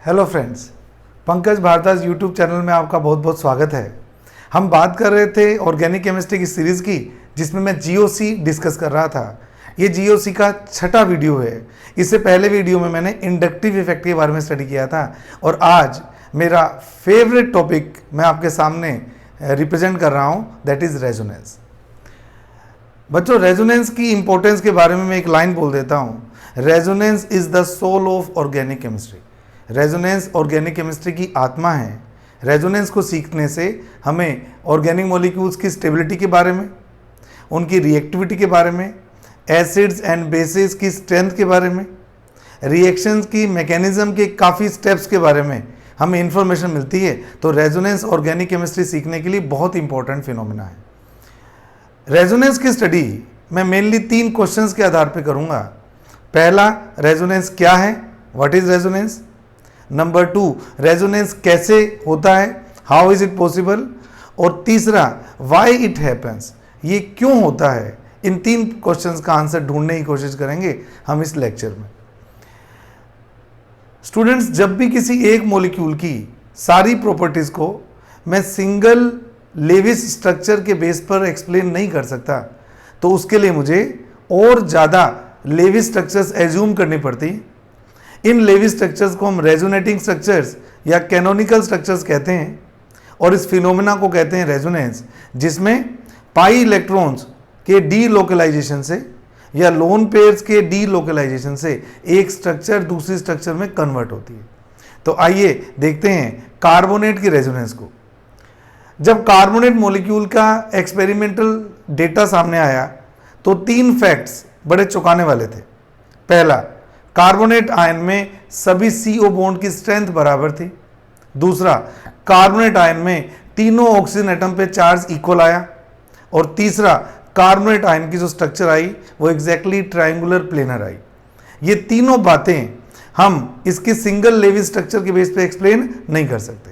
Hello friends, Pankaj Bhardwaj YouTube channel में आपका बहुत बहुत स्वागत है। हम बात कर रहे थे ऑर्गेनिक केमिस्ट्री की सीरीज़ की, जिसमें मैं जीओसी डिस्कस कर रहा था। ये जीओसी का छठा वीडियो है। इससे पहले वीडियो में मैंने इंडक्टिव इफेक्ट के बारे में स्टडी किया था और आज मेरा फेवरेट टॉपिक मैं आपके सामने रिप्रेजेंट कर रहा हूँ, दैट इज़ रेजोनेंस। बच्चों, रेजोनेंस की इंपॉर्टेंस के बारे में मैं एक लाइन बोल देता हूँ। Resonance is the soul of organic chemistry. Resonance organic chemistry की आत्मा है। रेजोनेंस को सीखने से हमें ऑर्गेनिक मॉलिक्यूल्स की स्टेबिलिटी के बारे में, उनकी रिएक्टिविटी के बारे में, एसिड्स एंड बेसिस की स्ट्रेंथ के बारे में, रिएक्शंस की मैकेनिज्म के काफ़ी स्टेप्स के बारे में हमें इंफॉर्मेशन मिलती है। तो रेजोनेंस ऑर्गेनिक केमिस्ट्री सीखने के लिए बहुत इंपॉर्टेंट फिनोमेना है। रेजोनेंस की स्टडी मैं मेनली 3 क्वेश्चंस के आधार पे करूंगा। पहला, रेजोनेंस क्या है, what is resonance. Number 2, resonance कैसे होता है, हाउ इज इट पॉसिबल। और तीसरा, व्हाई इट हैपेंस, ये क्यों होता है। इन 3 क्वेश्चंस का आंसर ढूंढने की कोशिश करेंगे हम इस लेक्चर में। स्टूडेंट्स, जब भी किसी एक मॉलिक्यूल की सारी प्रॉपर्टीज को मैं सिंगल लेविस स्ट्रक्चर के बेस पर एक्सप्लेन नहीं कर सकता, तो उसके लिए मुझे और ज़्यादा लेविस स्ट्रक्चर्स एज्यूम करनी पड़ती। इन लेविस स्ट्रक्चर्स को हम रेजोनेटिंग स्ट्रक्चर्स या कैनोनिकल स्ट्रक्चर्स कहते हैं और इस फिनोमेना को कहते हैं रेजोनेंस, जिसमें पाई इलेक्ट्रॉन्स के डी लोकलाइजेशन से या लोन पेयर्स के डी लोकलाइजेशन से एक स्ट्रक्चर दूसरी स्ट्रक्चर में कन्वर्ट होती है। तो आइए देखते हैं कार्बोनेट की रेजोनेंस को। जब कार्बोनेट मॉलिक्यूल का एक्सपेरिमेंटल डेटा सामने आया तो 3 फैक्ट्स बड़े चौंकाने वाले थे। पहला, कार्बोनेट आयन में सभी CO बॉन्ड की स्ट्रेंथ बराबर थी। दूसरा, कार्बोनेट आयन में तीनों ऑक्सीजन एटम पे चार्ज इक्वल आया। और तीसरा, कार्बोनेट आयन की जो स्ट्रक्चर आई वो एग्जैक्टली ट्रायंगुलर प्लेनर आई। ये तीनों बातें हम इसकी सिंगल लेविस स्ट्रक्चर के बेस पे एक्सप्लेन नहीं कर सकते।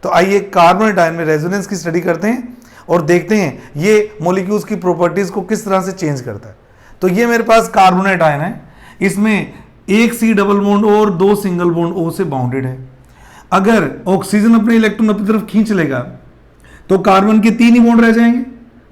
तो आइए कार्बोनेट आयन में रेजोनेंस की स्टडी करते हैं और देखते हैं ये मॉलिक्यूल्स की प्रॉपर्टीज को किस तरह से चेंज करता है। तो ये मेरे पास कार्बोनेट आयन है, इसमें एक C डबल बॉन्ड और 2 सिंगल बॉन्ड O से बाउंडेड है। अगर ऑक्सीजन अपने इलेक्ट्रॉन अपनी तरफ खींच लेगा तो कार्बन के 3 ही बॉन्ड रह जाएंगे,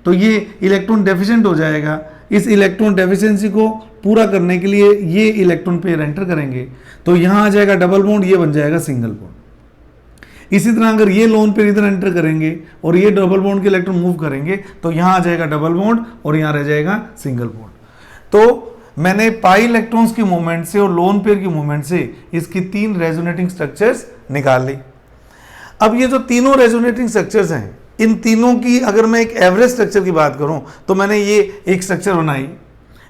तो ये इलेक्ट्रॉन डेफिशिएंट हो जाएगा। इस इलेक्ट्रॉन डेफिशिएंसी को पूरा करने के लिए ये इलेक्ट्रॉन पेयर एंटर करेंगे, तो यहां आ जाएगा डबल बॉन्ड, ये बन जाएगा सिंगल बॉन्ड। इसी तरह अगर ये लोन पेयर इधर एंटर करेंगे और ये डबल बॉन्ड के इलेक्ट्रॉन मूव करेंगे, तो यहां आ जाएगा डबल बॉन्ड और यहां रह जाएगा सिंगल बॉन्ड। तो मैंने पाई इलेक्ट्रॉन्स की मूवमेंट से और लोन पेयर की मूवमेंट से इसकी 3 रेजोनेटिंग स्ट्रक्चर्स निकाल ली। अब ये जो तीनों रेजोनेटिंग स्ट्रक्चर्स हैं, इन तीनों की अगर मैं एक एवरेज स्ट्रक्चर की बात करूं तो मैंने ये एक स्ट्रक्चर बनाई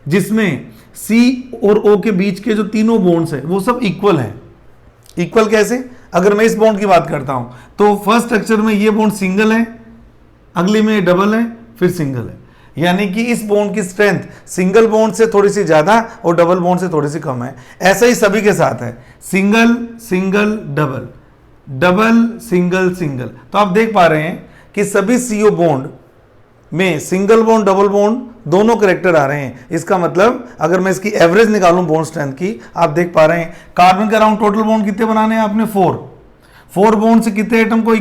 जिसमें C और O के बीच के जो तीनों बॉन्ड्स हैं वो सब इक्वल हैं। इक्वल कैसे? अगर मैं इस बॉन्ड की बात करता हूं तो फर्स्ट स्ट्रक्चर में ये बॉन्ड सिंगल है, अगले में डबल है, फिर सिंगल है। यानी कि इस बॉन्ड की स्ट्रेंथ सिंगल बॉन्ड से थोड़ी सी ज्यादा और डबल बॉन्ड से थोड़ी सी कम है। ऐसा ही सभी के साथ है, single single double, double single single. तो आप देख पा रहे हैं कि सभी CO बॉन्ड में सिंगल बॉन्ड डबल बॉन्ड दोनों करेक्टर आ रहे हैं। इसका मतलब अगर मैं इसकी एवरेज निकालूं बॉन्ड स्ट्रेंथ की, आप देख पा रहे हैं कार्बन के अराउंड टोटल बॉन्ड कितने बनाने हैं आपने? 4 बॉन्ड से कितने एटम को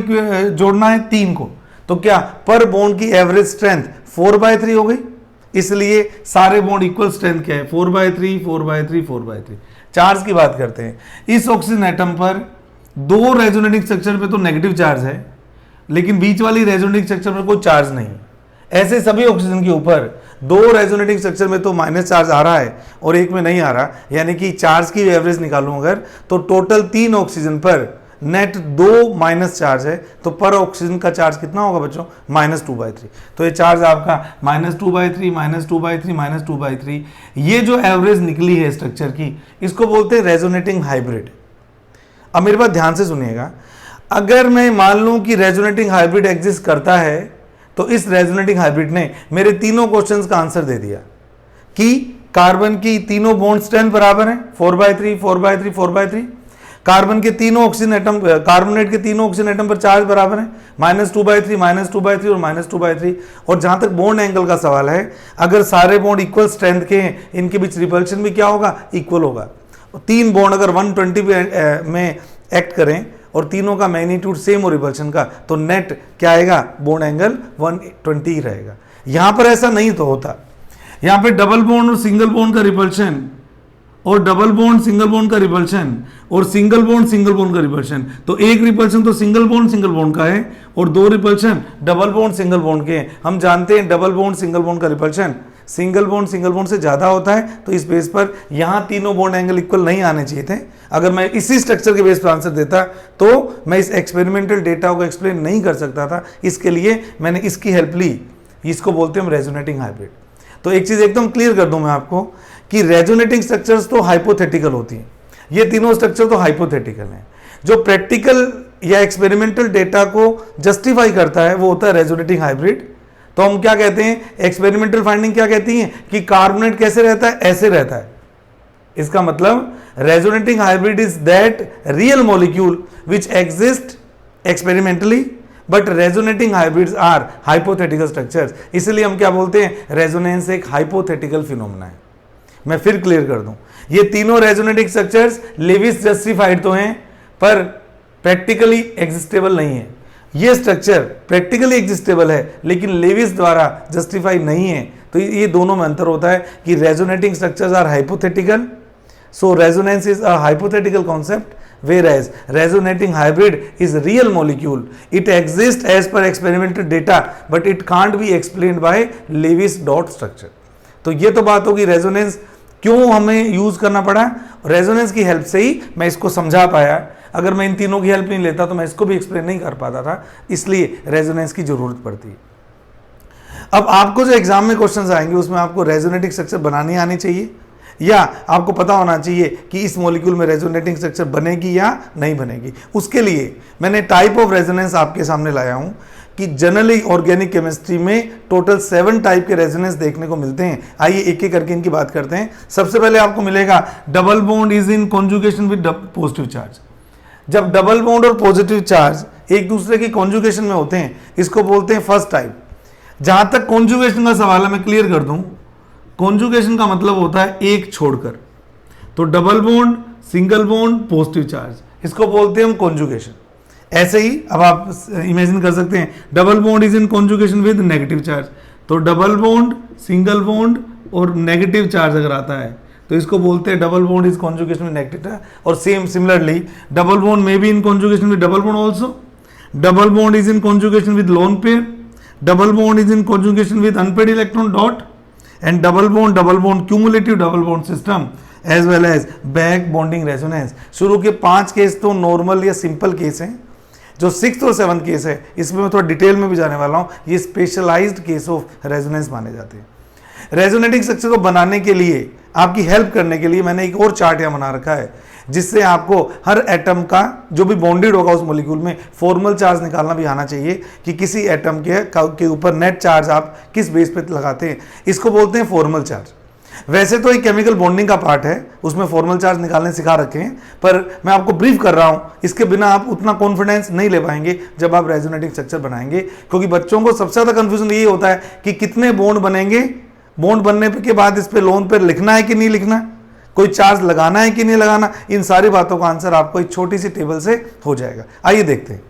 जोड़ना है? 3 को। तो क्या पर बॉन्ड की एवरेज स्ट्रेंथ 4/3 हो गई। इसलिए सारे बॉन्ड इक्वल स्ट्रेंथ क्या है? 4/3 4/3 4/3। चार्ज की बात करते हैं। इस ऑक्सीजन एटम पर 2 रेजोनेटिंग स्ट्रक्चर पे तो नेगेटिव चार्ज है, लेकिन बीच वाली रेजोनेटिंग स्ट्रक्चर में कोई चार्ज नहीं। ऐसे सभी ऑक्सीजन के ऊपर 2 रेजोनेटिंग स्ट्रक्चर में तो माइनस चार्ज आ रहा है और एक में नहीं आ रहा। यानी कि चार्ज की एवरेज निकालूं अगर, तो टोटल 3 ऑक्सीजन पर नेट 2 माइनस चार्ज है। तो पर ऑक्सीजन का चार्ज कितना होगा बच्चों? -2/3। तो ये चार्ज आपका -2/3 -2/3 -2/3। ये जो एवरेज निकली है स्ट्रक्चर की, इसको बोलते हैं रेजोनेटिंग हाइब्रिड। अब मेरे बात ध्यान से सुनिएगा। अगर मैं मान लूं कि रेजोनेटिंग हाइब्रिड एग्जिस्ट करता है, तो इस रेजोनेटिंग हाइब्रिड ने मेरे तीनों क्वेश्चंस का आंसर दे दिया कि कार्बन की तीनों बॉन्ड स्ट्रेंथ बराबर है, 4/3 4/3 4/3। कार्बन के तीनों ऑक्सीजन एटम, कार्बोनेट के तीनों ऑक्सीजन एटम पर चार्ज बराबर है, -2/3 -2/3 और -2/3। और जहां तक बॉन्ड एंगल का सवाल है, अगर सारे बॉन्ड इक्वल स्ट्रेंथ के हैं, इनके बीच रिपल्शन भी क्या होगा? इक्वल होगा। 3 बॉन्ड अगर 120 में एक्ट करें और तीनों का मैग्नीट्यूड सेम हो रिपल्शन का, तो नेट क्या आएगा, बॉन्ड एंगल 120 रहेगा। यहां पर ऐसा नहीं तो होता, यहां पे डबल बॉन्ड और सिंगल बॉन्ड का रिपल्शन और डबल बॉन्ड सिंगल बॉन्ड का रिपल्शन और सिंगल बॉन्ड का रिपल्शन, तो एक रिपल्शन तो सिंगल बॉन्ड का है और दो रिपल्शन डबल बॉन्ड के हैं। हम जानते हैं डबल बॉन्ड सिंगल बॉन्ड का रिपल्शन सिंगल बॉन्ड से ज्यादा होता है, तो इस बेस पर यहां तीनों बॉन्ड एंगल इक्वल नहीं आने चाहिए थे। अगर मैं इसी स्ट्रक्चर के बेस पर आंसर देता तो मैं इस एक्सपेरिमेंटल डेटा को एक्सप्लेन नहीं कर सकता था, इसके लिए मैंने इसकी हेल्प ली। इसको बोलते हैं हम रेजोनेटिंग हाइब्रिड। तो एक चीज एकदम क्लियर कर दूं मैं आपको कि रेजोनेटिंग स्ट्रक्चर्स तो हाइपोथेटिकल होती हैं, ये तीनों स्ट्रक्चर तो हाइपोथेटिकल हैं। जो प्रैक्टिकल या एक्सपेरिमेंटल डेटा को जस्टिफाई करता है वो होता है रेजोनेटिंग हाइब्रिड। तो हम क्या कहते हैं, एक्सपेरिमेंटल फाइंडिंग क्या कहती है कि कार्बोनेट कैसे रहता है, ऐसे रहता है। इसका मतलब resonating hybrid is that real molecule which exist experimentally but resonating hybrids are hypothetical structures. इसलिए हम क्या बोलते हैं, रेजोनेंस एक हाइपोथेटिकल फिनोमेना है। मैं फिर क्लियर कर दूं, ये तीनों रेजोनेटिंग स्ट्रक्चर्स लेविस जस्टिफाइड तो हैं पर प्रैक्टिकली एग्जिस्टेबल नहीं है। ये स्ट्रक्चर प्रैक्टिकली एग्जिस्टेबल है लेकिन लेविस द्वारा जस्टिफाई नहीं है। तो ये दोनों में अंतर होता है कि resonating structures are hypothetical, so resonance is a hypothetical concept, whereas resonating hybrid is real molecule. It exists as per experimental data but it can't be explained by Lewis dot structure. तो ये तो बात होगी resonance क्यों हमें use करना पड़ा, resonance की हेल्प से ही मैं इसको समझा पाया। अगर मैं इन तीनों की हेल्प नहीं लेता तो मैं इसको भी एक्सप्लेन नहीं कर पाता था, इसलिए रेजोनेंस की जरूरत पड़ती है। अब आपको जो एग्जाम में क्वेश्चंस आएंगे उसमें आपको रेजोनेटिंग स्ट्रक्चर बनानी आनी चाहिए या आपको पता होना चाहिए कि इस मॉलिक्यूल में रेजोनेटिंग स्ट्रक्चर बनेगी या नहीं बनेगी। उसके लिए मैंने टाइप ऑफ रेजोनेंस आपके सामने लाया हूं कि जनरली ऑर्गेनिक केमिस्ट्री में टोटल 7 टाइप के रेजोनेंस देखने को मिलते हैं। आइए एक एक करके इनकी बात करते हैं। सबसे पहले आपको मिलेगा double bond is in conjugation with positive charge. जब डबल बॉन्ड और पॉजिटिव चार्ज एक दूसरे की कॉन्जुगेशन में होते हैं इसको बोलते हैं फर्स्ट टाइप। जहां तक कॉन्जुगेशन का सवाल है मैं क्लियर कर दूं, कॉन्जुगेशन का मतलब होता है एक छोड़कर, तो double bond single bond positive charge, इसको बोलते हैं हम कॉन्जुगेशन। ऐसे ही अब आप इमेजिन कर सकते हैं double bond is in conjugation with negative charge, तो डबल बॉन्ड सिंगल बॉन्ड और नेगेटिव चार्ज अगर आता है तो इसको बोलते हैं double bond is conjugation with negative charge. और same similarly double bond may be in conjugation with double bond also, double bond is in conjugation with lone pair, double bond is in conjugation with unpaired electron dot, and double bond cumulative double bond system as well as back bonding resonance। शुरू के 5 case तो normal या simple case हैं, जो 6th और 7th case है इसमें मैं थोड़ा डिटेल में भी जाने वाला हूं, ये स्पेशलाइज्ड केस ऑफ रेजोनेंस माने जाते हैं। रेजोनेटिंग स्ट्रक्चर को बनाने के लिए आपकी हेल्प करने के लिए मैंने एक और चार्ट यहाँ बना रखा है जिससे आपको हर एटम का जो भी बॉन्डेड होगा उस मॉलिक्यूल में फॉर्मल चार्ज निकालना भी आना चाहिए कि किसी एटम के ऊपर नेट चार्ज आप किस बेस पे लगाते हैं, इसको बोलते हैं फॉर्मल चार्ज। वैसे तो एक केमिकल बॉन्डिंग का पार्ट है, उसमें फॉर्मल चार्ज निकालने सिखा रखे हैं, पर मैं आपको ब्रीफ कर रहा हूं, इसके बिना आप उतना कॉन्फिडेंस नहीं ले पाएंगे जब आप रेजोनेटिंग स्ट्रक्चर बनाएंगे, क्योंकि बच्चों को सबसे ज्यादा कंफ्यूजन ये होता है कि कितने बॉन्ड बनेंगे, बॉन्ड बनने के बाद इस पे लोन पर लिखना है कि नहीं लिखना, कोई चार्ज लगाना है कि नहीं लगाना, इन सारी बातों का आंसर आपको एक छोटी सी टेबल से हो जाएगा। आइए देखते हैं।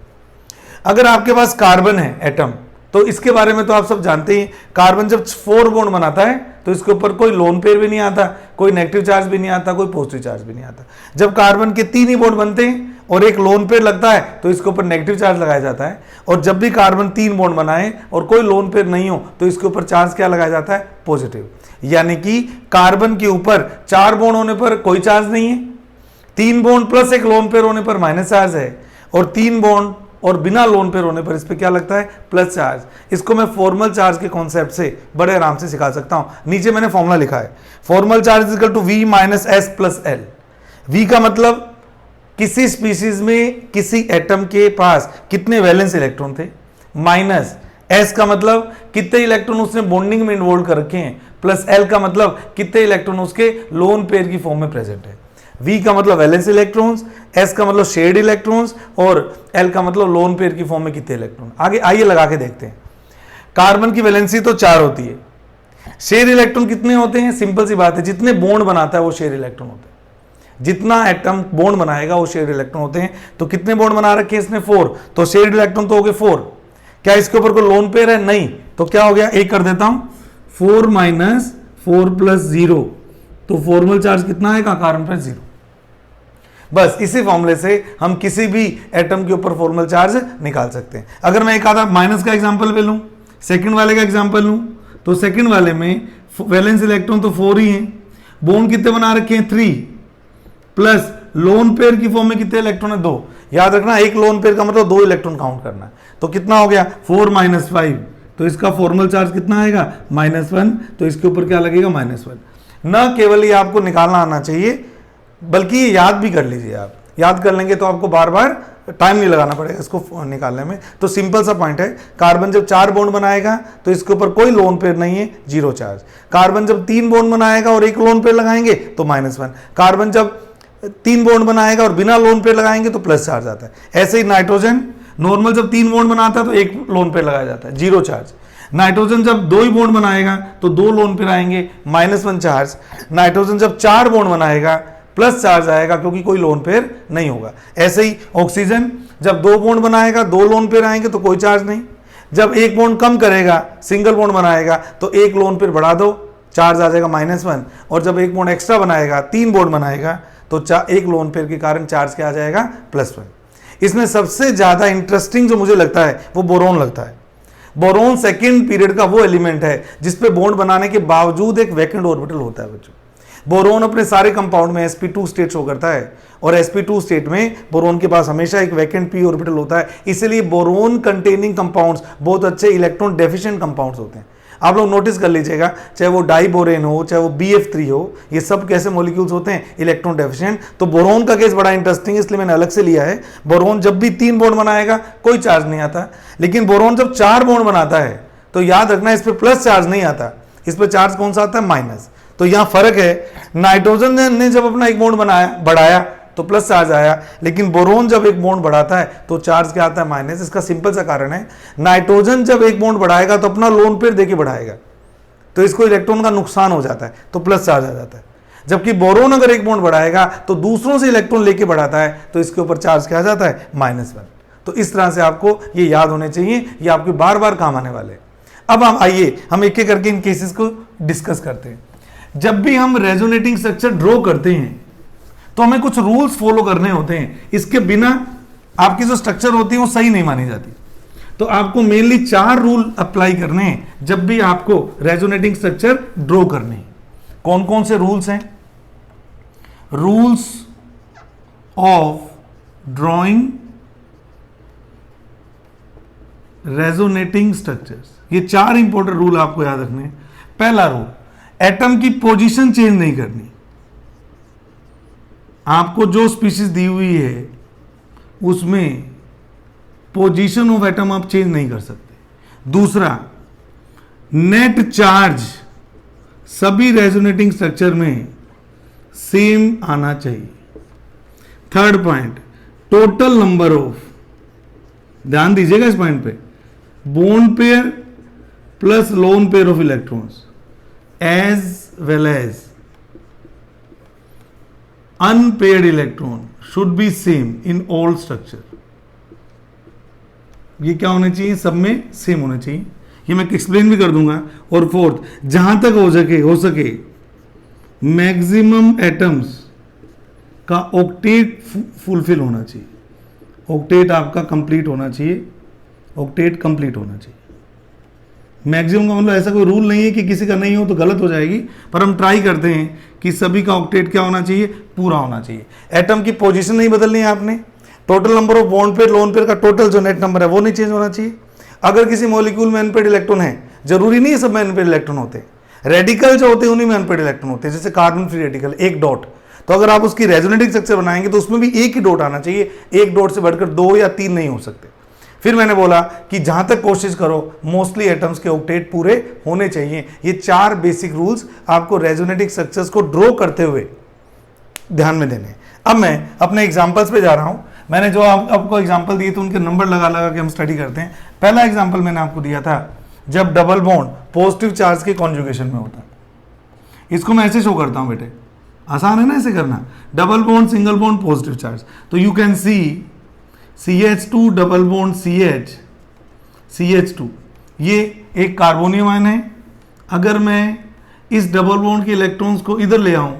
अगर आपके पास कार्बन है एटम, तो इसके बारे में तो आप सब जानते ही, कार्बन जब 4 बॉन्ड बनाता है तो इसके ऊपर कोई लोन पेयर भी नहीं आता, कोई नेगेटिव चार्ज भी नहीं आता, कोई पॉजिटिव चार्ज भी नहीं आता। जब कार्बन के 3 ही बॉन्ड बनते हैं और एक लोन पेयर लगता है तो इसके ऊपर नेगेटिव चार्ज लगाया जाता है, और जब भी कार्बन 3 बॉन्ड बनाए और कोई लोन पेयर नहीं हो तो इसके ऊपर चार्ज क्या लगाया जाता है, पॉजिटिव। यानी कि कार्बन के ऊपर 4 बॉन्ड होने पर कोई चार्ज नहीं है, 3 बॉन्ड प्लस एक लोन पेयर होने पर माइनस चार्ज है, और 3 बॉन्ड और बिना लोन पेयर होने पर इस पे क्या लगता है, प्लस चार्ज। इसको मैं फॉर्मल चार्ज के कॉन्सेप्ट से बड़े आराम से सिखा सकता हूं। नीचे मैंने फॉर्मूला लिखा है, formal charge equal to V minus S plus L। V का मतलब किसी स्पीसीज में किसी एटम के पास कितने वैलेंस इलेक्ट्रॉन थे, माइनस S का मतलब कितने इलेक्ट्रॉन उसने बॉन्डिंग में इन्वॉल्व कर रखे हैं, प्लस L का मतलब कितने इलेक्ट्रॉन उसके लोन पेयर की फॉर्म में प्रेजेंट है। V का मतलब वैलेंस इलेक्ट्रॉन्स, S का मतलब शेयर्ड इलेक्ट्रॉन्स, और L का मतलब लोन पेयर की फॉर्म में कितने इलेक्ट्रॉन। आगे आइए लगा के देखते हैं। कार्बन की वैलेंसी तो 4 होती है, शेयर इलेक्ट्रॉन कितने होते हैं, सिंपल सी बात है, जितने बॉन्ड बनाता है वो शेयर इलेक्ट्रॉन होते हैं। जितना एटम बॉन्ड बनाएगा वो शेयर्ड इलेक्ट्रॉन होते हैं। तो कितने बॉन्ड बना रखे हैं इसने? 4, तो शेयर्ड इलेक्ट्रॉन तो हो गए 4। क्या इसके ऊपर कोई लोन पेयर है? नहीं। तो क्या हो गया, एक कर देता हूं, 4 माइनस 4 प्लस 0, तो फॉर्मल चार्ज कितना आएगा? कार्बन पर 0। बस इसी फॉर्मूले से हम किसी भी एटम के ऊपर फॉर्मल चार्ज निकाल सकते हैं। अगर मैं एक आधा माइनस का एग्जांपल ले लूं, सेकंड वाले का एग्जांपल लूं, तो सेकंड वाले में वैलेंस इलेक्ट्रॉन तो 4 ही हैं, बॉन्ड कितने बना रखे हैं? 3, प्लस लोन पेयर की फॉर्म में कितने इलेक्ट्रॉन है? 2। याद रखना, एक लोन पेयर का मतलब 2 इलेक्ट्रॉन काउंट करना है। तो कितना हो गया? 4 माइनस 5, तो इसका फॉर्मल चार्ज कितना आएगा? -1, तो इसके ऊपर क्या लगेगा? -1। न केवल ये आपको निकालना आना चाहिए, बल्कि ये याद भी कर लीजिए। आप याद कर लेंगे तो आपको बार बार टाइम नहीं लगाना पड़ेगा इसको निकालने में। तो सिंपल सा पॉइंट है, कार्बन जब 4 बॉन्ड बनाएगा तो इसके ऊपर कोई लोन पेयर नहीं है, 0 चार्ज। कार्बन जब 3 बॉन्ड बनाएगा और एक लोन पेयर लगाएंगे तो -1। कार्बन जब 3 बॉन्ड बनाएगा और बिना लोन पेयर लगाएंगे तो प्लस चार्ज आता है। ऐसे ही नाइट्रोजन नॉर्मल जब 3 बॉन्ड बनाता है तो एक लोन पेयर लगाया जाता है, 0 चार्ज। नाइट्रोजन जब 2 ही बॉन्ड बनाएगा तो 2 लोन पेयर आएंगे, -1 चार्ज। नाइट्रोजन जब 4 बॉन्ड बनाएगा प्लस चार्ज आएगा, क्योंकि कोई लोन पेयर नहीं होगा। ऐसे ही ऑक्सीजन जब 2 बॉन्ड बनाएगा 2 लोन पेयर आएंगे तो कोई चार्ज नहीं। जब एक बॉन्ड कम करेगा, सिंगल बॉन्ड बनाएगा, तो एक लोन पेयर बढ़ा दो, चार्ज आ जाएगा -1। और जब एक बॉन्ड एक्स्ट्रा बनाएगा, 3 बॉन्ड बनाएगा, तो एक लोन पेयर के कारण चार्ज क्या आ जाएगा? +1। इसमें सबसे ज्यादा इंटरेस्टिंग जो मुझे लगता है वो बोरोन लगता है। बोरोन सेकेंड पीरियड का वो एलिमेंट है जिसपे बॉन्ड बनाने के बावजूद एक वैकेंट ऑर्बिटल होता है बच्चों। बोरोन अपने सारे कंपाउंड में sp2 स्टेट शो करता है, और sp2 स्टेट में बोरोन के पास हमेशा एक वैकेंट p ऑर्बिटल होता है। इसलिए बोरोन कंटेनिंग कंपाउंड्स बहुत अच्छे इलेक्ट्रॉन डेफिशिएंट कंपाउंड्स होते हैं। आप लोग नोटिस कर लीजिएगा, चाहे वो डाइबोरेन हो, चाहे वो BF3 हो, ये सब कैसे मॉलिक्यूल्स होते हैं? Electron deficient. तो बोरोन का केस बड़ा इंटरेस्टिंग है, इसलिए मैंने अलग से लिया है। बोरोन जब भी 3 बॉन्ड बनाएगा कोई चार्ज नहीं आता, लेकिन बोरोन जब 4 बॉन्ड बनाता है तो याद रखना इस पर प्लस चार्ज नहीं आता, इस पर चार्ज कौन सा आता है? माइनस। तो यहां फर्क है, नाइट्रोजन ने जब अपना एक बॉन्ड बढ़ाया तो प्लस चार्ज आया, लेकिन बोरोन जब एक बॉन्ड बढ़ाता है तो चार्ज क्या आता है? माइनस। इसका सिंपल सा कारण है, नाइट्रोजन जब एक बॉन्ड बढ़ाएगा तो अपना लोन पेयर देके बढ़ाएगा, तो इसको इलेक्ट्रॉन का नुकसान हो जाता है, तो प्लस चार्ज आ जाता है। जबकि बोरोन अगर एक बॉन्ड बढ़ाएगा तो दूसरों से इलेक्ट्रॉन लेके बढ़ाता है, तो इसके ऊपर चार्ज क्या आ जाता है? -1। तो इस तरह से आपको ये याद होने चाहिए, ये आपके बार बार काम आने वाले। अब हम आइए हम एक एक करके इन केसेस को डिस्कस करते हैं। जब भी हम रेजोनेटिंग स्ट्रक्चर ड्रॉ करते हैं तो हमें कुछ रूल्स फॉलो करने होते हैं, इसके बिना आपकी जो स्ट्रक्चर होती है वो सही नहीं मानी जाती। तो आपको मेनली 4 रूल अप्लाई करने हैं जब भी आपको रेजोनेटिंग स्ट्रक्चर ड्रॉ करने हैं। कौन कौन से रूल्स हैं? Rules of drawing resonating structures, ये 4 इंपॉर्टेंट रूल आपको याद रखने हैं। पहला रूल, एटम की पोजीशन चेंज नहीं करनी। आपको जो स्पीशीज दी हुई है उसमें पोजीशन ऑफ एटम आप चेंज नहीं कर सकते। दूसरा, नेट चार्ज सभी रेजोनेटिंग स्ट्रक्चर में सेम आना चाहिए। Third point, total number of, ध्यान दीजिएगा इस पॉइंट पे, bond pair plus lone pair of electrons as well as unpaired electron should be same in all structure। ये क्या होने चाहिए? सब में सेम होना चाहिए, ये मैं एक्सप्लेन भी कर दूंगा। और फोर्थ, जहां तक हो सके मैक्सिमम एटम्स का ऑक्टेट फुलफिल होना चाहिए। ऑक्टेट आपका कंप्लीट होना चाहिए, ऑक्टेट कंप्लीट होना चाहिए। मैक्सिमम का मतलब ऐसा कोई रूल नहीं है कि किसी का नहीं हो तो गलत हो जाएगी, पर हम ट्राई करते हैं कि सभी का ऑक्टेट क्या होना चाहिए? पूरा होना चाहिए। एटम की पोजीशन नहीं बदलनी है आपने। Total number of bond pair lone pair का टोटल जो नेट नंबर है वो नहीं चेंज होना चाहिए। अगर किसी मॉलिक्यूल में अनपेड इलेक्ट्रॉन है, जरूरी नहीं है सब में अनपेड इलेक्ट्रॉन होते हैं, रेडिकल जो होते हैं उन्हीं में अनपेड इलेक्ट्रॉन होते हैं, जैसे कार्बन फ्री रेडिकल, एक डॉट। तो अगर आप उसकी रेजोनेटिंग स्ट्रक्चर बनाएंगे तो उसमें भी एक ही डॉट आना चाहिए, एक डॉट से बढ़कर 2 या 3 नहीं हो सकते। फिर मैंने बोला कि जहां तक कोशिश करो मोस्टली एटम्स के ऑक्टेट पूरे होने चाहिए। ये 4 बेसिक रूल्स आपको रेजोनेटिंग स्ट्रक्चर्स को ड्रॉ करते हुए ध्यान में देने। अब मैं अपने एग्जांपल्स पे जा रहा हूं। मैंने जो आपको एग्जांपल दिए तो उनके नंबर लगा लगा के हम स्टडी करते हैं। पहला एग्जांपल मैंने आपको दिया था जब डबल बॉन्ड पॉजिटिव चार्ज के कॉन्जुगेशन में होता है। इसको मैं ऐसे शो करता हूं बेटे, आसान है ना ऐसे करना। Double bond single bond positive charge, तो you can see CH2 double bond CH2 ये एक कार्बोनियम आयन है। अगर मैं इस डबल बॉन्ड के इलेक्ट्रॉन्स को इधर ले आऊं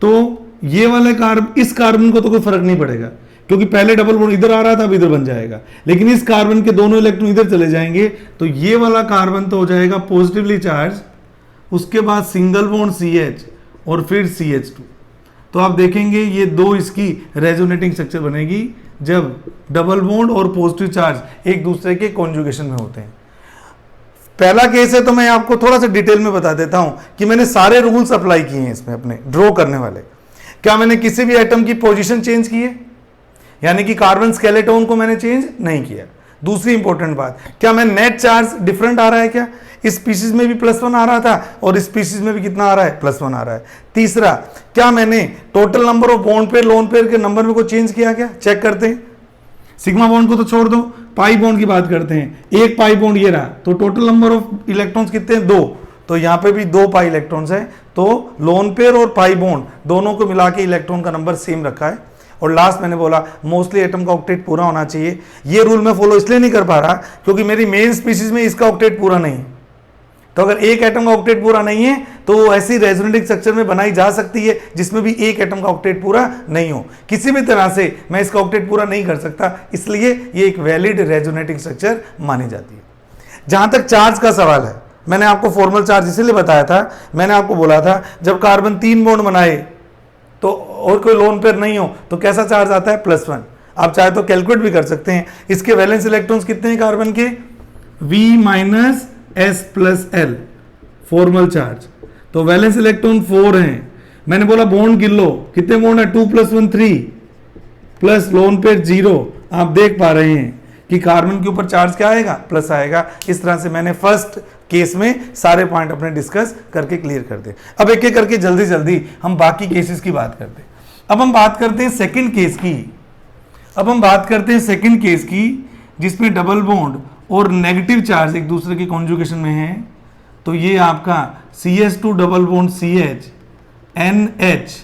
तो ये वाला इस कार्बन को तो कोई फर्क नहीं पड़ेगा, क्योंकि पहले डबल बॉन्ड इधर आ रहा था, अब इधर बन जाएगा। लेकिन इस कार्बन के दोनों इलेक्ट्रॉन इधर चले जाएंगे तो ये वाला कार्बन तो हो जाएगा पॉजिटिवली चार्ज, उसके बाद सिंगल बॉन्ड CH और फिर CH2। तो आप देखेंगे ये दो इसकी रेजोनेटिंग स्ट्रक्चर बनेगी जब डबल बॉन्ड और पॉजिटिव चार्ज एक दूसरे के कॉन्जुगेशन में होते हैं। पहला केस है तो मैं आपको थोड़ा सा डिटेल में बता देता हूं कि मैंने सारे रूल्स अप्लाई किए हैं इसमें अपने ड्रॉ करने वाले। क्या मैंने किसी भी एटम की पोजीशन चेंज की है, यानी कि कार्बन स्केलेटोन को मैंने चेंज नहीं किया। दूसरी इंपॉर्टेंट बात, क्या मैं नेट चार्ज डिफरेंट आ रहा है क्या? इस स्पीशीज में भी +1 आ रहा था और इस स्पीशीज में भी कितना आ रहा है? +1 आ रहा है। तीसरा, क्या मैंने total number of bond pair lone pair के नंबर में को चेंज किया क्या? चेक करते हैं। सिग्मा बॉन्ड को तो छोड़ दो, पाई बॉन्ड की बात करते हैं। एक पाई बॉन्ड ये रहा, तो टोटल नंबर ऑफ इलेक्ट्रॉन्स कितने हैं? 2। तो यहाँ पे भी 2 पाई इलेक्ट्रॉन्स हैं, तो लोन पेयर और पाई बॉन्ड दोनों को मिला के इलेक्ट्रॉन का नंबर सेम रखा है। और लास्ट मैंने बोला मोस्टली एटम का ऑक्टेट पूरा होना चाहिए। ये रूल मैं फॉलो इसलिए नहीं कर पा रहा क्योंकि मेरी मेन स्पीशीज में इसका ऑक्टेट पूरा नहीं है। तो अगर एक एटम का ऑक्टेट पूरा नहीं है तो वो ऐसी रेजोनेटिंग स्ट्रक्चर में बनाई जा सकती है जिसमें भी एक एटम का ऑक्टेट पूरा नहीं हो। किसी भी तरह से मैं इसका ऑक्टेट पूरा नहीं कर सकता, इसलिए ये एक वैलिड रेजोनेटिंग स्ट्रक्चर मानी जाती है। जहां तक चार्ज का सवाल है, मैंने आपको फॉर्मल चार्ज इसलिए बताया था, मैंने आपको बोला था जब कार्बन 3 बॉन्ड बनाए तो और कोई लोन पेयर नहीं हो तो कैसा चार्ज आता है? +1। आप चाहे तो कैलकुलेट भी कर सकते हैं। इसके वैलेंस इलेक्ट्रॉन्स कितने हैं कार्बन के? V - S+L formal charge. तो वैलेंस इलेक्ट्रॉन 4 हैं। मैंने बोला बॉन्ड गिन लो, कितने बॉन्ड है? 2 + 1 3 प्लस लोन पेयर 0। आप देख पा रहे हैं कि कार्बन के ऊपर चार्ज क्या आएगा? प्लस आएगा। इस तरह से मैंने फर्स्ट केस में सारे पॉइंट अपने डिस्कस करके क्लियर कर दे। अब एक एक करके जल्दी जल्दी हम बाकी केसेस की बात करते हैं। अब हम बात करते हैं सेकंड केस की, जिसमें डबल बॉन्ड और नेगेटिव चार्ज एक दूसरे के कॉन्जुगेशन में है। तो ये आपका CH2 double bond CH NH।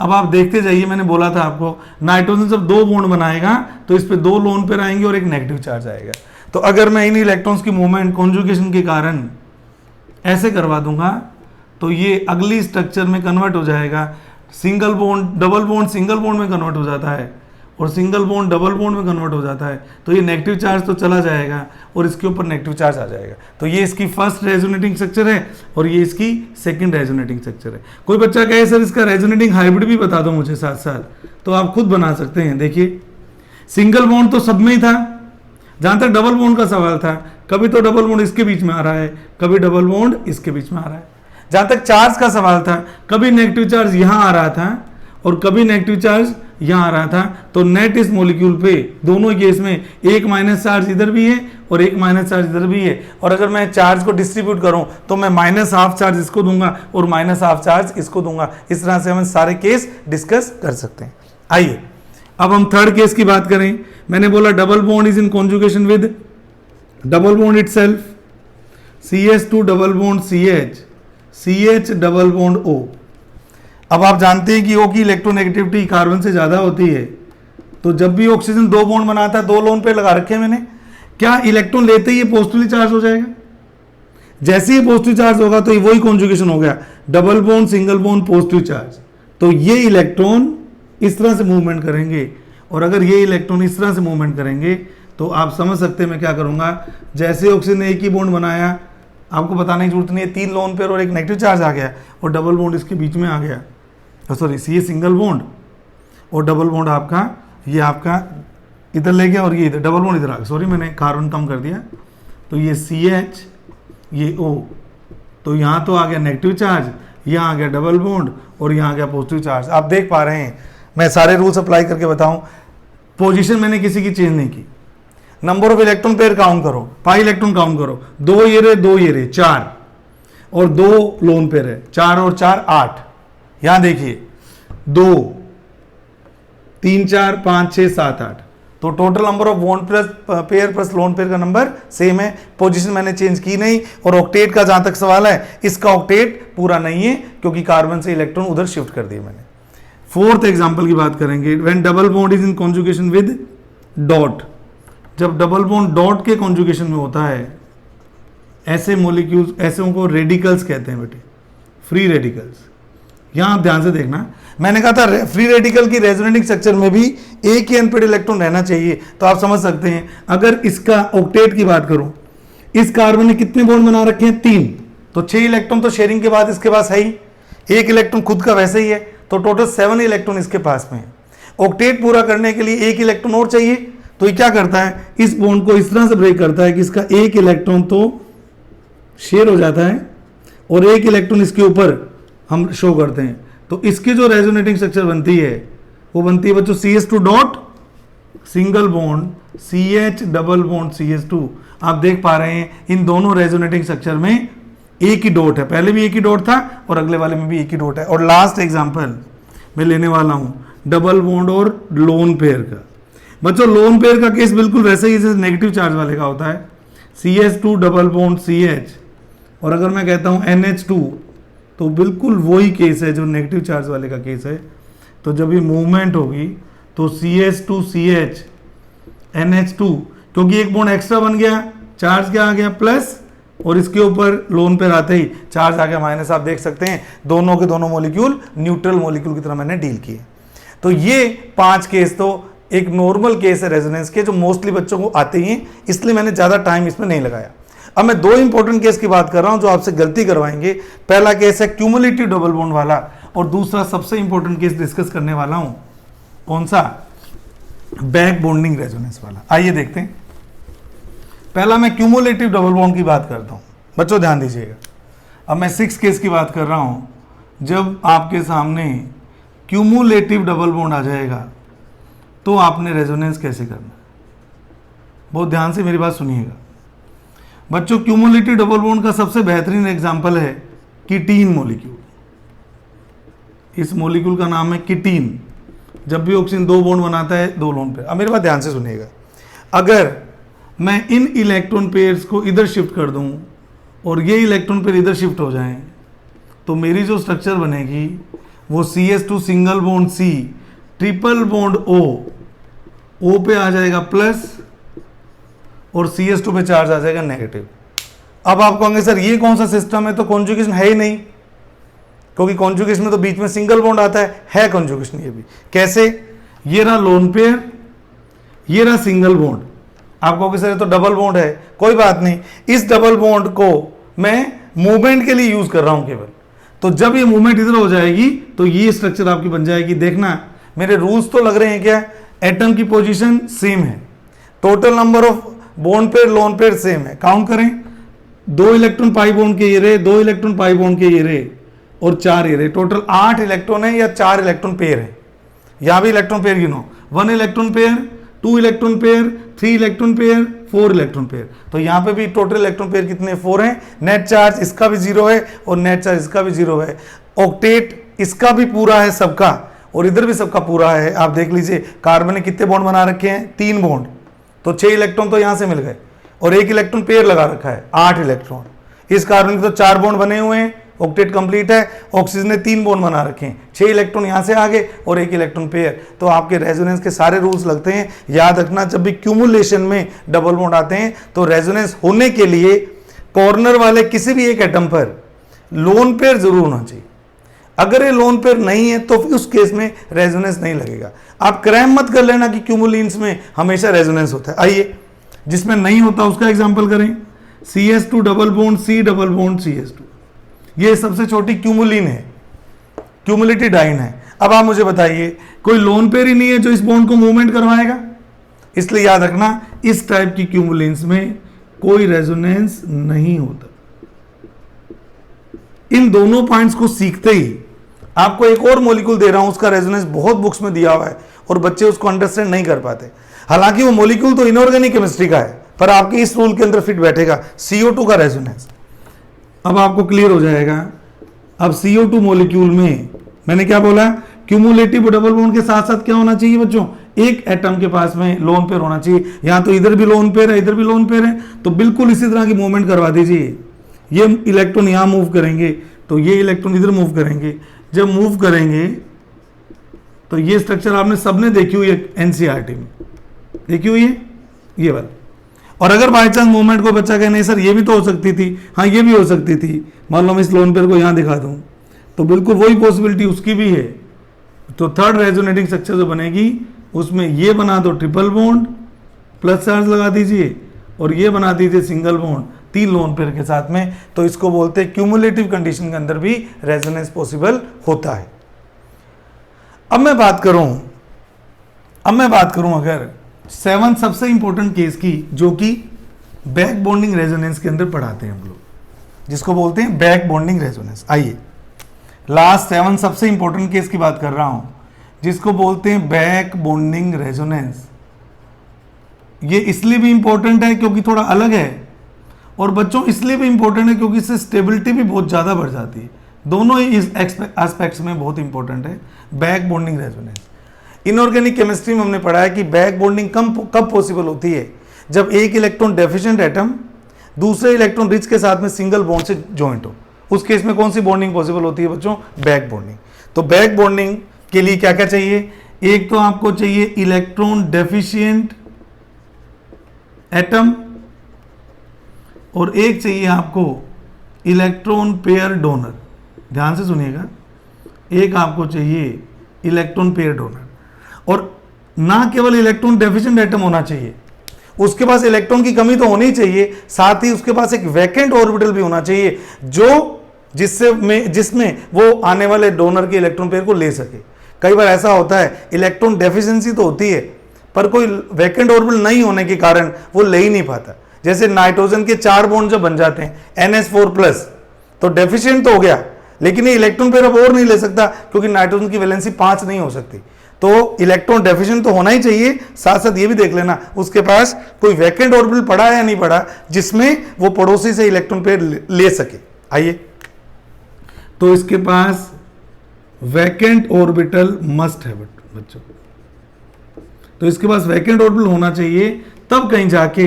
अब आप देखते जाइए, मैंने बोला था आपको नाइट्रोजन जब 2 बॉन्ड बनाएगा तो इस पे 2 लोन पेयर आएंगे और एक नेगेटिव चार्ज आएगा। तो अगर मैं इन इलेक्ट्रॉन्स की मूवमेंट कॉन्जुगेशन के कारण ऐसे करवा दूंगा तो ये अगली स्ट्रक्चर में कन्वर्ट हो जाएगा। Single bond double bond single bond में कन्वर्ट हो जाता है और सिंगल बॉन्ड डबल बॉन्ड में कन्वर्ट हो जाता है। तो ये नेगेटिव चार्ज तो चला जाएगा और इसके ऊपर नेगेटिव चार्ज आ जाएगा। तो ये इसकी फर्स्ट रेजोनेटिंग स्ट्रक्चर है और ये इसकी सेकंड रेजोनेटिंग स्ट्रक्चर है। कोई बच्चा कहे सर इसका रेजोनेटिंग हाइब्रिड भी बता दो मुझे साथ साथ, तो आप खुद बना सकते हैं। देखिए सिंगल बॉन्ड तो सब में ही था। जहां तक डबल बॉन्ड का सवाल था, कभी तो डबल बॉन्ड इसके बीच में आ रहा है, कभी डबल बॉन्ड इसके बीच में आ रहा है। जहां तक चार्ज का सवाल था, कभी नेगेटिव चार्ज यहां आ रहा था और कभी नेगेटिव चार्ज यहां आ रहा था। तो नेट इस मॉलिक्यूल पे दोनों केस में एक माइनस चार्ज इधर भी है और एक माइनस चार्ज इधर भी है। और अगर मैं चार्ज को डिस्ट्रीब्यूट करूं तो मैं -½ चार्ज इसको दूंगा और -½ चार्ज इसको दूंगा। इस तरह से हम सारे केस डिस्कस कर सकते हैं। आइए अब हम थर्ड केस की बात करें। मैंने बोला double bond is in conjugation with double bond itself, CH2 double bond CH, CH double bond O। अब आप जानते हैं कि O की इलेक्ट्रोनेगेटिविटी कार्बन से ज्यादा होती है। तो जब भी ऑक्सीजन 2 बॉन्ड बनाता है, 2 लोन पेयर लगा रखे हैं मैंने, क्या इलेक्ट्रॉन लेते ही ये पॉजिटिवली चार्ज हो जाएगा? जैसे ही पॉजिटिव चार्ज होगा तो ये वही कॉन्जुगेशन हो गया, double bond single bond positive charge. तो ये इलेक्ट्रॉन इस तरह से मूवमेंट करेंगे और अगर ये इलेक्ट्रॉन इस तरह से मूवमेंट करेंगे तो आप समझ सकते हैं मैं क्या करूंगा। जैसे ऑक्सीजन ने एक ही बॉन्ड बनाया, आपको बताने की जरूरत नहीं है, 3 लोन पेयर और एक नेगेटिव चार्ज आ गया और डबल बॉन्ड इसके बीच में आ गया। सॉरी, ये सिंगल बॉन्ड और डबल बॉन्ड आपका ये आपका इधर ले गया और ये इधर डबल बॉन्ड इधर आ गया। सॉरी, मैंने कार्बन कम कर दिया। तो ये CH ये O, तो यहाँ तो आ गया नेगेटिव चार्ज, यहाँ आ गया डबल बॉन्ड और यहाँ आ गया पॉजिटिव चार्ज। आप देख पा रहे हैं, मैं सारे रूल्स अप्लाई करके बताऊं। पोजीशन मैंने किसी की चेंज नहीं की। Number of electron pair count करो, पाई इलेक्ट्रॉन काउंट करो, 2 ये रहे 2 ये रहे 4 और 2 लोन पेयर है, 4 और 4 8। यहां देखिए 2 3 4 5 6 7 8, तो total number of bond plus pair plus lone pair का नंबर सेम है, पोजीशन मैंने चेंज की नहीं। और ऑक्टेट का जहां तक सवाल है, इसका ऑक्टेट पूरा नहीं है क्योंकि कार्बन से इलेक्ट्रॉन उधर शिफ्ट कर दिए मैंने। फोर्थ एग्जांपल की बात करेंगे, when double bond is in conjugation with dot. जब डबल बॉन्ड डॉट के कॉन्जुगेशन में होता है, ऐसे मॉलिक्यूल्स, ऐसे को रेडिकल्स कहते हैं बेटे, फ्री रेडिकल्स। यहां ध्यान से देखना, मैंने कहा था फ्री रेडिकल की रेजोनेटिंग स्ट्रक्चर में भी एक ही अनपेड इलेक्ट्रॉन रहना चाहिए। तो आप समझ सकते हैं, अगर इसका ऑक्टेट की बात करूं, इस कार्बन ने कितने बॉन्ड बना रखे हैं? 3। तो 6 इलेक्ट्रॉन तो शेयरिंग के बाद इसके पास है ही, 1 इलेक्ट्रॉन खुद का वैसे ही है, तो टोटल 7 इलेक्ट्रॉन इसके पास में है। ऑक्टेट पूरा करने के लिए 1 इलेक्ट्रॉन और चाहिए, तो ये क्या करता है, इस बॉन्ड को इस तरह से ब्रेक करता है कि इसका 1 इलेक्ट्रॉन तो शेयर हो जाता है और 1 इलेक्ट्रॉन इसके ऊपर हम शो करते हैं। तो इसकी जो रेजोनेटिंग स्ट्रक्चर बनती है वो बनती है बच्चों CH2 dot single bond CH double bond CH2। आप देख पा रहे हैं इन दोनों रेजोनेटिंग स्ट्रक्चर में एक ही डॉट है, पहले भी एक ही डॉट था और अगले वाले में भी एक ही डॉट है। और लास्ट एग्जांपल मैं लेने वाला हूं डबल बॉन्ड और लोन पेयर का। बच्चों लोन पेयर का केस बिल्कुल वैसे ही जैसे नेगेटिव चार्ज वाले का होता है, CH2 डबल बॉन्ड CH। और अगर मैं कहता हूं NH2 तो बिल्कुल वही केस है जो नेगेटिव चार्ज वाले का केस है। तो जब ये मूवमेंट होगी तो CH2 CH NH2, क्योंकि एक बॉन्ड एक्स्ट्रा बन गया, चार्ज क्या आ गया प्लस, और इसके ऊपर लोन पेयर आते ही चार्ज आ गया माइनस। आप देख सकते हैं दोनों के दोनों मॉलिक्यूल न्यूट्रल मॉलिक्यूल की तरह मैंने डील किए। तो ये 5 केस तो एक नॉर्मल केस है रेजोनेंस के, जो मोस्टली बच्चों को आते ही हैं, इसलिए मैंने ज़्यादा टाइम इसमें नहीं लगाया। अब मैं 2 इंपॉर्टेंट केस की बात कर रहा हूं जो आपसे गलती करवाएंगे। पहला केस है क्यूमुलेटिव डबल बॉन्ड वाला, और दूसरा सबसे इंपॉर्टेंट केस डिस्कस करने वाला हूं, कौन सा, बैक बॉन्डिंग रेजोनेंस वाला। आइए देखते हैं। पहला मैं क्यूमुलेटिव डबल बॉन्ड की बात करता हूं, बच्चों ध्यान दीजिएगा। अब मैं 6 केस की बात कर रहा हूं, जब आपके सामने क्यूमुलेटिव डबल बॉन्ड आ जाएगा तो आपने रेजोनेंस कैसे करना, बहुत ध्यान से मेरी बात सुनिएगा बच्चों। क्यूमुलेटिव डबल बॉन्ड का सबसे बेहतरीन एग्जांपल है कीटीन मॉलिक्यूल। इस मॉलिक्यूल का नाम है कीटीन। जब भी ऑक्सीजन 2 बॉन्ड बनाता है 2 लोन पेयर। अब मेरी बात ध्यान से सुनिएगा, अगर मैं इन इलेक्ट्रॉन पेयर्स को इधर शिफ्ट कर दूं और ये इलेक्ट्रॉन पेयर इधर शिफ्ट हो जाएं, तो मेरी जो स्ट्रक्चर बनेगी वो CH2 single bond C triple bond O पे आ जाएगा प्लस और CH2 पे चार्ज आ जाएगा नेगेटिव। अब आप कहोगे सर ये कौन सा सिस्टम है, तो कॉन्जुगेशन है ही नहीं, क्योंकि कॉन्जुगेशन में तो बीच में सिंगल बॉन्ड आता है कॉन्जुगेशन। ये भी कैसे, ये रहा लोन पेयर, ये रहा सिंगल बॉन्ड। आप कहोगे सर ये तो डबल बॉन्ड है, कोई बात नहीं, इस डबल बॉन्ड को मैं मूवमेंट के लिए यूज कर रहा हूं केवल। तो जब ये मूवमेंट इधर हो जाएगी तो ये स्ट्रक्चर आपकी बन जाएगी। देखना मेरे रूल्स तो लग रहे हैं क्या, एटम की पोजीशन सेम है, total number of bond pair lone pair same है। काउंट करें, 2 इलेक्ट्रॉन पाई बॉन्ड के ये रहे, 2 इलेक्ट्रॉन पाई बॉन्ड के ये रहे और 4 ये रहे, टोटल 8 इलेक्ट्रॉन है या 4 इलेक्ट्रॉन पेयर है। यहां भी इलेक्ट्रॉन पेयर गिनो, 1 electron pair, 2 electron pair, 3 electron pair, 4 electron pair. तो यहां पे भी टोटल इलेक्ट्रॉन पेयर कितने, 4 हैं। नेट चार्ज इसका भी 0 है और नेट चार्ज इसका भी 0 है। ऑक्टेट इसका भी पूरा है सबका और इधर भी सबका पूरा है। आप देख लीजिए कार्बन ने कितने बॉन्ड बना रखे हैं, 3 बॉन्ड, तो 6 इलेक्ट्रॉन तो यहां से मिल गए और 1 इलेक्ट्रॉन पेयर लगा रखा है, 8 इलेक्ट्रॉन। इस कार्बन के तो 4 बॉन्ड बने हुए हैं, ऑक्टेट कंप्लीट है। ऑक्सीजन ने 3 बॉन्ड बना रखे हैं, 6 इलेक्ट्रॉन यहां से आ गए और 1 इलेक्ट्रॉन पेयर। तो आपके रेजोनेंस के सारे रूल्स लगते हैं। याद रखना, जब भी क्यूमुलेशन में डबल बॉन्ड आते हैं तो रेजोनेंस होने के लिए कॉर्नर वाले किसी भी एक एटम पर लोन पेयर जरूर होना चाहिए। अगर ये लोन पेयर नहीं है तो उस केस में रेजोनेंस नहीं लगेगा। आप क्रैम मत कर लेना कि क्यूमुलिन्स में हमेशा रेजोनेंस होता है। आइए जिसमें नहीं होता उसका एग्जांपल करें, CH2 double bond C double bond CH2, ये सबसे छोटी क्यूमुलिन है, क्यूमुलेटिडाइन है। अब आप मुझे बताइए, कोई लोन पेयर ही नहीं है जो इस बॉन्ड को मूवमेंट करवाएगा, इसलिए याद रखना इस टाइप की क्यूमुलिन्स में कोई रेजोनेंस नहीं होता। इन दोनों पॉइंट्स को सीखते ही आपको एक और मॉलिक्यूल दे रहा हूं, उसका रेजोनेंस बहुत बुक्स में दिया हुआ है और बच्चे उसको अंडरस्टैंड नहीं कर पाते। हालांकि वो मॉलिक्यूल तो इनऑर्गेनिक केमिस्ट्री का है, पर आपके इस रूल के अंदर फिट बैठेगा, CO2 का रेजोनेंस। अब आपको क्लियर हो जाएगा। अब CO2 मॉलिक्यूल में मैंने क्या बोला, क्यूमुलेटिव डबल बॉन्ड के साथ साथ क्या होना चाहिए बच्चों, एक एटम के पास में लोन पेयर होना चाहिए। यहाँ तो इधर भी लोन पेयर है, इधर भी लोन पेयर है, तो बिल्कुल इसी तरह की मूवमेंट करवा दीजिए। ये इलेक्ट्रॉन यहाँ मूव करेंगे तो ये इलेक्ट्रॉन इधर मूव करेंगे। जब मूव करेंगे तो ये स्ट्रक्चर आपने सबने देखी हुई है, एनसीईआरटी में देखी हुई है ये वाला। और अगर बाई चांस मूवमेंट को बच्चा कहे नहीं सर ये भी तो हो सकती थी, हाँ ये भी हो सकती थी, मान लो मैं इस लोन पेयर को यहाँ दिखा दूँ तो बिल्कुल वही पॉसिबिलिटी उसकी भी है। तो थर्ड रेजोनेटिंग स्ट्रक्चर जो बनेगी उसमें ये बना दो ट्रिपल बॉन्ड प्लस चार्ज लगा दीजिए और ये बना दीजिए सिंगल बॉन्ड 3 लोन पेयर के साथ में। तो इसको बोलते हैं क्यूमुलेटिव कंडीशन के अंदर भी रेजोनेंस पॉसिबल होता है। अब मैं बात करूं अगर 7 सबसे इंपॉर्टेंट केस की, जो कि बैक बॉन्डिंग रेजोनेंस के अंदर पढ़ाते हैं हम लोग, जिसको बोलते हैं बैक बॉन्डिंग रेजोनेंस। आइए लास्ट 7 सबसे इंपॉर्टेंट केस की बात कर रहा हूं, जिसको बोलते हैं बैक बॉन्डिंग रेजोनेंस। ये इसलिए भी इंपॉर्टेंट है क्योंकि थोड़ा अलग है, और बच्चों इसलिए भी इंपॉर्टेंट है क्योंकि इससे स्टेबिलिटी भी बहुत ज़्यादा बढ़ जाती है। दोनों ही इस एस्पेक्ट्स में बहुत इंपॉर्टेंट है back bonding resonance. Inorganic chemistry में हमने पढ़ा है कि बैक बॉन्डिंग कब पॉसिबल होती है, जब एक इलेक्ट्रॉन डेफिशिएंट एटम दूसरे इलेक्ट्रॉन रिच के साथ में सिंगल बॉन्ड से ज्वाइंट हो। उस केस में कौन सी बॉन्डिंग पॉसिबल होती है बच्चों? Back bonding. तो बैक बॉन्डिंग के लिए क्या क्या चाहिए? एक तो आपको चाहिए इलेक्ट्रॉन डेफिशिएंट एटम, और एक चाहिए आपको इलेक्ट्रॉन पेयर डोनर। ध्यान से सुनिएगा, एक आपको चाहिए इलेक्ट्रॉन पेयर डोनर, और ना केवल इलेक्ट्रॉन डेफिशिएंट एटम होना चाहिए, उसके पास इलेक्ट्रॉन की कमी तो होनी चाहिए, साथ ही उसके पास एक वैकेंट ऑर्बिटल भी होना चाहिए जिसमें वो आने वाले डोनर के इलेक्ट्रॉन पेयर को ले सके। कई बार ऐसा होता है इलेक्ट्रॉन डेफिशिएंसी तो होती है पर कोई वैकेंट ऑर्बिटल नहीं होने के कारण वो ले ही नहीं पाता। जैसे नाइट्रोजन के 4 बॉन्ड जब बन जाते हैं NH4+, तो डेफिशिएंट तो हो गया, लेकिन ये इलेक्ट्रॉन पेयर अब और नहीं ले सकता क्योंकि नाइट्रोजन की वैलेंसी 5 नहीं हो सकती। तो इलेक्ट्रॉन डेफिशिएंट तो होना ही चाहिए, साथ साथ ये भी देख लेना उसके पास कोई वैकेंट ऑर्बिटल पड़ा है या नहीं पड़ा जिसमें वो पड़ोसी से इलेक्ट्रॉन पेयर ले सके। आइए, तो इसके पास वैकेंट ऑर्बिटल मस्ट है बच्चों, तो इसके पास वैकेंट ऑर्बिटल होना चाहिए, तब कहीं जाके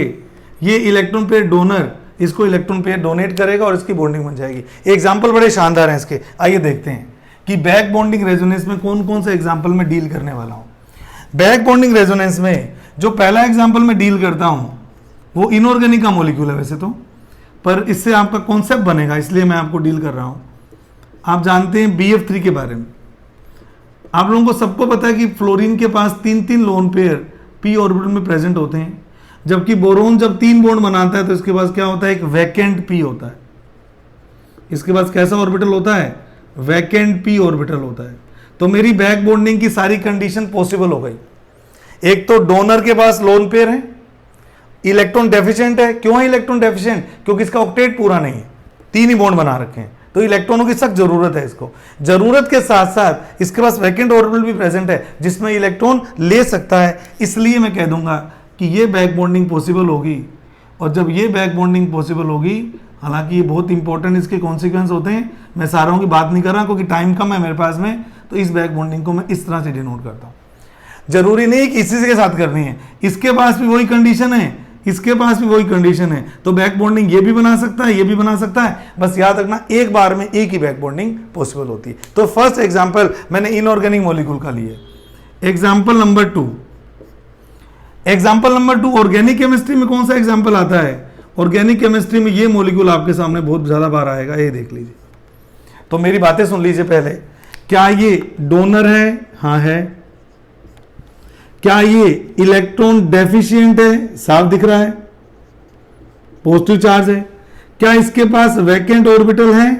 ये इलेक्ट्रॉन पेयर डोनर इसको इलेक्ट्रॉन पेयर डोनेट करेगा और इसकी बॉन्डिंग बन जाएगी। एग्जाम्पल बड़े शानदार हैं इसके, आइए देखते हैं कि बैक बॉन्डिंग रेजोनेंस में कौन कौन से एग्जाम्पल में डील करने वाला हूं। बैक बॉन्डिंग रेजोनेंस में जो पहला एग्जाम्पल में डील करता हूं वो इनऑर्गेनिक का मॉलिक्यूल है वैसे तो, पर इससे आपका कॉन्सेप्ट बनेगा इसलिए मैं आपको डील कर रहा हूं। आप जानते हैं BF3 के बारे में, आप लोगों को सबको पता है कि फ्लोरीन के पास 3 लोन पेयर p ऑर्बिटल में प्रेजेंट होते हैं, जबकि बोरोन जब 3 बॉन्ड बनाता है तो इसके पास क्या होता है? एक वैकेंट p होता है। इसके पास कैसा ऑर्बिटल होता है? वैकेंट p ऑर्बिटल होता है। तो मेरी बैक बॉन्डिंग की सारी कंडीशन पॉसिबल हो गई। एक तो डोनर के पास लोन पेयर है, इलेक्ट्रॉन डेफिशिएंट है। क्यों है इलेक्ट्रॉन डेफिशिएंट? क्योंकि इसका ऑक्टेट पूरा नहीं है, 3 ही बॉन्ड बना रखे हैं, तो इलेक्ट्रॉनों की सख्त जरूरत है इसको। जरूरत के साथ साथ इसके पास वैकेंट ऑर्बिटल भी प्रेजेंट है जिसमें इलेक्ट्रॉन ले सकता है। इसलिए मैं कह दूंगा कि ये बैक बॉन्डिंग पॉसिबल होगी। और जब ये बैक बॉन्डिंग पॉसिबल होगी, हालांकि ये बहुत इंपॉर्टेंट इसके कॉन्सिक्वेंस होते हैं, मैं सारों की बात नहीं कर रहा क्योंकि टाइम कम है मेरे पास में, तो इस बैक बॉन्डिंग को मैं इस तरह से डिनोट करता हूँ। जरूरी नहीं कि इसी के साथ करनी है, इसके पास भी वही कंडीशन है, इसके पास भी वही कंडीशन है, तो बैक बॉन्डिंग ये भी बना सकता है, ये भी बना सकता है। बस याद रखना एक बार में एक ही बैक बॉन्डिंग पॉसिबल होती है। तो फर्स्ट एग्जांपल मैंने इनऑर्गेनिक मॉलिक्यूल का लिया। एग्जांपल नंबर 2, ऑर्गेनिक केमिस्ट्री में कौन सा एग्जांपल आता है? ऑर्गेनिक केमिस्ट्री में ये मॉलिक्यूल आपके सामने बहुत ज्यादा बार आएगा, ये देख लीजिए। तो मेरी बातें सुन लीजिए पहले। क्या ये डोनर है? हाँ है। क्या ये इलेक्ट्रॉन डेफिशिएंट है? साफ दिख रहा है, पॉजिटिव चार्ज है। क्या इसके पास वैकेंट ऑर्बिटल है?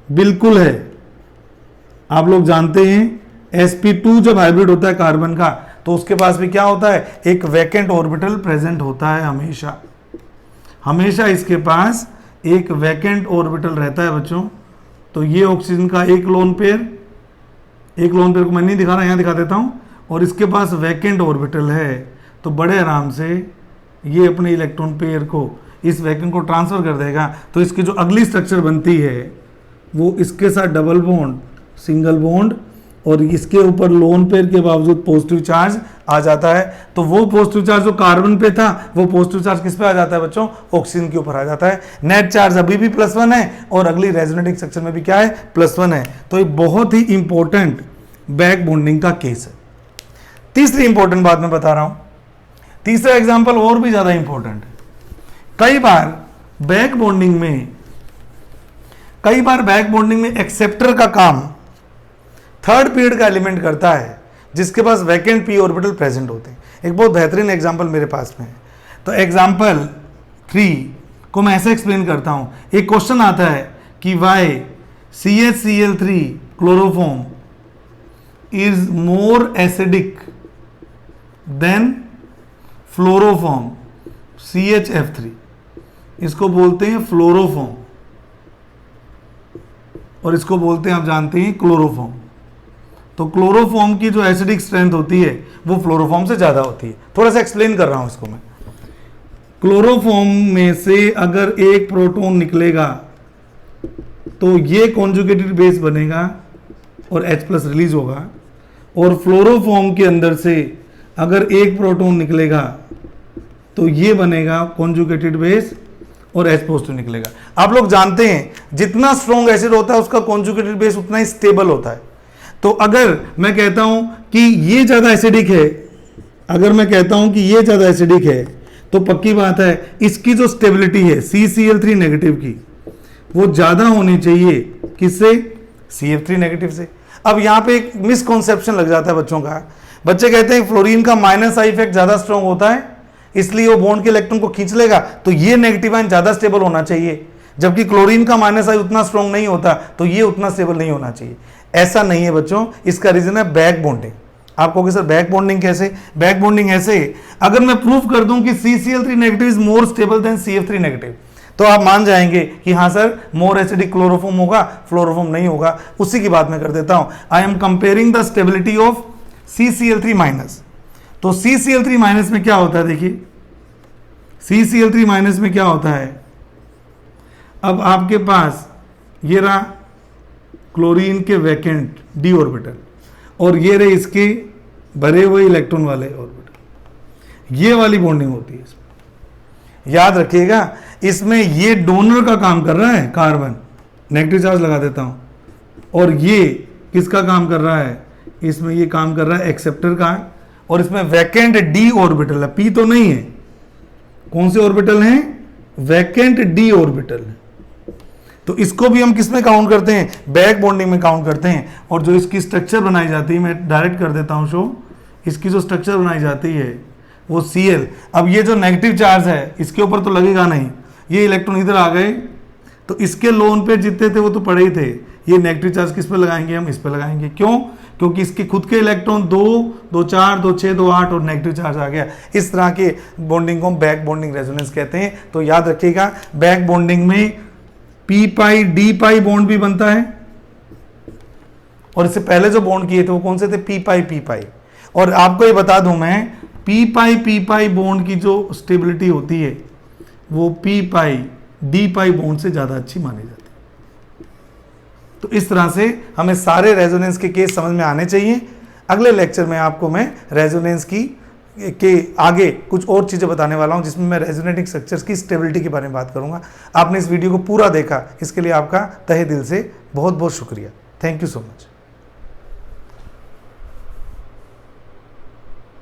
बिल्कुल है। आप लोग जानते हैं sp2 जब हाइब्रिड होता है कार्बन का तो उसके पास भी क्या होता है? एक वैकेंट ऑर्बिटल प्रेजेंट होता है हमेशा इसके पास एक वैकेंट ऑर्बिटल रहता है बच्चों। तो ये ऑक्सीजन का एक लोन पेयर को मैं नहीं दिखा रहा, यहां दिखा देता हूं, और इसके पास वैकेंट ऑर्बिटल है, तो बड़े आराम से ये अपने इलेक्ट्रॉन पेयर को इस वैकेंट को ट्रांसफर कर देगा। तो इसकी जो अगली स्ट्रक्चर बनती है वो इसके साथ डबल बॉन्ड, सिंगल बॉन्ड और इसके ऊपर लोन पेयर के बावजूद पॉजिटिव चार्ज आ जाता है, तो वो पॉजिटिव चार्ज जो कार्बन पे था वो पॉजिटिव चार्ज किस पे आ जाता है बच्चों, ऑक्सीजन के ऊपर आ जाता है। नेट चार्ज अभी भी +1 है और अगली रेजोनेटिंग स्ट्रक्चर में भी क्या है, +1 है। तो ये बहुत ही इंपॉर्टेंट बैक बॉन्डिंग का केस है। तीसरी इंपॉर्टेंट बात मैं बता रहा हूं, तीसरा एग्जांपल और भी ज्यादा इंपॉर्टेंट है। कई बार बैक बॉन्डिंग में एक्सेप्टर का काम थर्ड पीरियड का एलिमेंट करता है जिसके पास वैकेंट पी ऑर्बिटल प्रेजेंट होते हैं। एक बहुत बेहतरीन एग्जांपल मेरे पास में है। तो एग्जांपल 3 को मैं ऐसे एक्सप्लेन करता हूं। एक क्वेश्चन आता है कि why CHCl3 chloroform is more acidic than fluoroform CHF3। इसको बोलते हैं फ्लोरोफॉर्म और इसको बोलते हैं, आप जानते हैं, क्लोरोफॉर्म। तो क्लोरोफॉर्म की जो एसिडिक स्ट्रेंथ होती है वो फ्लोरोफॉर्म से ज्यादा होती है। थोड़ा सा एक्सप्लेन कर रहा हूं इसको मैं। क्लोरोफॉर्म में से अगर एक प्रोटॉन निकलेगा तो ये कॉन्जुगेटेड बेस बनेगा और H+ रिलीज होगा, और फ्लोरोफॉर्म के अंदर से अगर एक प्रोटॉन निकलेगा तो ये बनेगा कॉन्जुगेटेड बेस और H+ निकलेगा। आप लोग जानते हैं जितना स्ट्रॉन्ग एसिड होता है उसका कॉन्जुगेटेड बेस उतना ही स्टेबल होता है। तो अगर मैं कहता हूं कि ये ज्यादा एसिडिक है, तो पक्की बात है इसकी जो स्टेबिलिटी है CCl3 नेगेटिव की वो ज्यादा होनी चाहिए किससे, CF3 नेगेटिव से। अब यहां पे एक मिसकॉन्सेप्शन लग जाता है बच्चों का। बच्चे कहते हैं फ्लोरीन का -I इफेक्ट ज्यादा स्ट्रॉन्ग होता है इसलिए वो बॉन्ड के इलेक्ट्रॉन को खींच लेगा, तो ये नेगेटिव आयन ज्यादा स्टेबल होना चाहिए, जबकि क्लोरीन का -I उतना स्ट्रॉन्ग नहीं होता तो ये उतना स्टेबल नहीं होना चाहिए। ऐसा नहीं है बच्चों, इसका रीजन है बैक बॉन्डिंग। आप कहोगे सर बैक बॉन्डिंग कैसे? बैक बॉन्डिंग ऐसे, अगर मैं प्रूफ कर दूं कि CCl3 negative is more stable then CF3 negative तो आप मान जाएंगे कि हाँ सर मोर एसिडिक क्लोरोफॉर्म होगा, फ्लोरोफॉर्म नहीं होगा। उसी की बात मैं कर देता हूं। I am comparing the stability of CCl3-। तो CCl3- में क्या होता है, देखिए CCl3- में क्या होता है। अब आपके पास ये रहा क्लोरीन के वैकेंट d ऑर्बिटल और ये रहे इसके भरे हुए इलेक्ट्रॉन वाले ऑर्बिटल, ये वाली बॉन्डिंग होती है इसमें। याद रखिएगा इसमें ये डोनर का काम कर रहा है, कार्बन, नेगेटिव चार्ज लगा देता हूं, और ये किसका काम कर रहा है, इसमें ये काम कर रहा है एक्सेप्टर का, और इसमें वैकेंट d ऑर्बिटल है, p तो नहीं है। कौन से ऑर्बिटल हैं, वैकेंट d ऑर्बिटल है। तो इसको भी हम किस में काउंट करते हैं, बैक बॉन्डिंग में काउंट करते हैं। और जो इसकी स्ट्रक्चर बनाई जाती है, मैं डायरेक्ट कर देता हूं शो, इसकी जो स्ट्रक्चर बनाई जाती है वो Cl। अब ये जो नेगेटिव चार्ज है इसके ऊपर तो लगेगा नहीं, ये इलेक्ट्रॉन इधर आ गए तो इसके लोन पे जितने थे वो तो पड़े ही थे। ये नेगेटिव चार्ज किस पे लगाएंगे, हम इस पे लगाएंगे। क्यों? क्योंकि इसके खुद के इलेक्ट्रॉन 2, 2, 4, 2, 6, 2, 8 और नेगेटिव चार्ज आ गया। इस तरह के बॉन्डिंग को हम बैक बॉन्डिंग रेजोनेंस कहते हैं। तो याद रखिएगा बैक बॉन्डिंग में p-pi d-pi बॉन्ड भी बनता है, और इससे पहले जो बॉन्ड किए थे वो कौन से थे, p-pi p-pi। और आपको ये बता दूं मैं, p-pi p-pi बॉन्ड की जो स्टेबिलिटी होती है वो p-pi d-pi बॉन्ड से ज्यादा अच्छी मानी जाती है। तो इस तरह से हमें सारे रेजोनेंस के केस समझ में आने चाहिए। अगले लेक्चर में आपको मैं रेजोनेंस के आगे कुछ और चीज़ें बताने वाला हूं जिसमें मैं रेजोनेटिंग स्ट्रक्चर्स की स्टेबिलिटी के बारे में बात करूंगा। आपने इस वीडियो को पूरा देखा, इसके लिए आपका तहे दिल से बहुत बहुत शुक्रिया। Thank you so much.